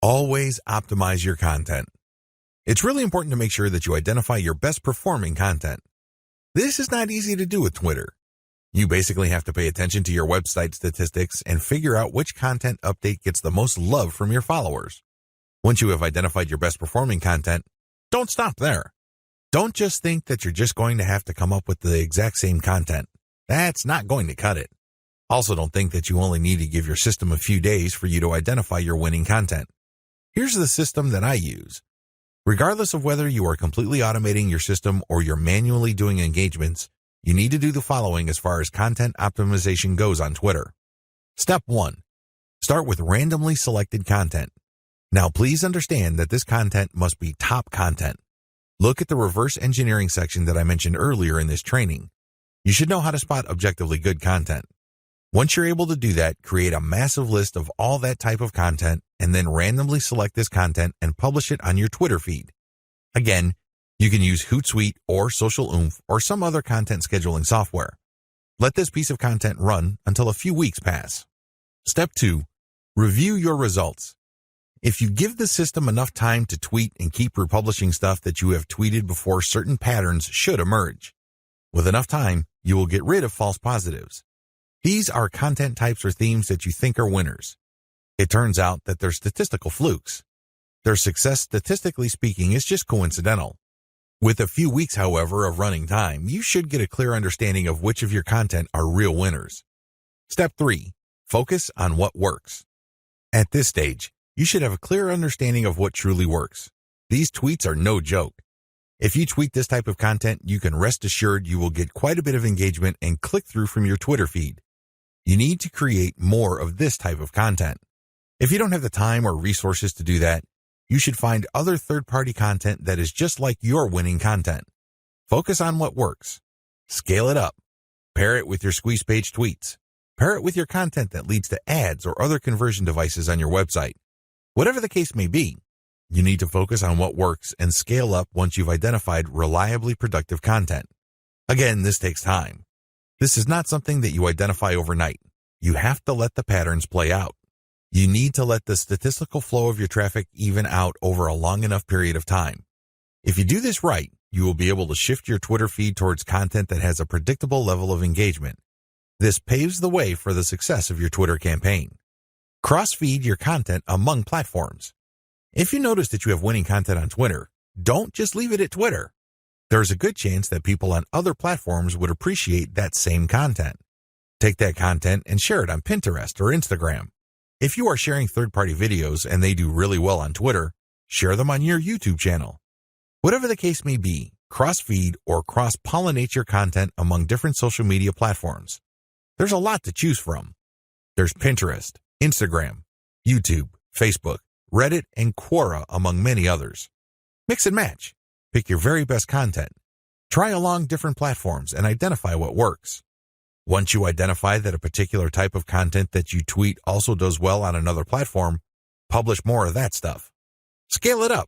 Always optimize your content. It's really important to make sure that you identify your best performing content. This is not easy to do with Twitter. You basically have to pay attention to your website statistics and figure out which content update gets the most love from your followers. Once you have identified your best performing content, don't stop there. Don't just think that you're just going to have to come up with the exact same content. That's not going to cut it. Also, don't think that you only need to give your system a few days for you to identify your winning content. Here's the system that I use. Regardless of whether you are completely automating your system or you're manually doing engagements, you need to do the following as far as content optimization goes on Twitter. Step 1. Start with randomly selected content. Now, please understand that this content must be top content. Look at the reverse engineering section that I mentioned earlier in this training. You should know how to spot objectively good content. Once you're able to do that, create a massive list of all that type of content and then randomly select this content and publish it on your Twitter feed. Again, you can use Hootsuite or Social Oomph or some other content scheduling software. Let this piece of content run until a few weeks pass. Step 2. Review your results. If you give the system enough time to tweet and keep republishing stuff that you have tweeted before, certain patterns should emerge. With enough time, you will get rid of false positives. These are content types or themes that you think are winners. It turns out that they're statistical flukes. Their success, statistically speaking, is just coincidental. With a few weeks, however, of running time, you should get a clear understanding of which of your content are real winners. Step 3. Focus on what works. At this stage, you should have a clear understanding of what truly works. These tweets are no joke. If you tweet this type of content, you can rest assured you will get quite a bit of engagement and click-through from your Twitter feed. You need to create more of this type of content. If you don't have the time or resources to do that, you should find other third-party content that is just like your winning content. Focus on what works. Scale it up. Pair it with your squeeze page tweets. Pair it with your content that leads to ads or other conversion devices on your website. Whatever the case may be, you need to focus on what works and scale up once you've identified reliably productive content. Again, this takes time. This is not something that you identify overnight. You have to let the patterns play out. You need to let the statistical flow of your traffic even out over a long enough period of time. If you do this right, you will be able to shift your Twitter feed towards content that has a predictable level of engagement. This paves the way for the success of your Twitter campaign. Cross-feed your content among platforms. If you notice that you have winning content on Twitter, don't just leave it at Twitter. There's a good chance that people on other platforms would appreciate that same content. Take that content and share it on Pinterest or Instagram. If you are sharing third-party videos and they do really well on Twitter, share them on your YouTube channel. Whatever the case may be, cross-feed or cross-pollinate your content among different social media platforms. There's a lot to choose from. There's Pinterest, Instagram, YouTube, Facebook, Reddit, and Quora, among many others. Mix and match. Pick your very best content. Try along different platforms and identify what works. Once you identify that a particular type of content that you tweet also does well on another platform, publish more of that stuff. Scale it up.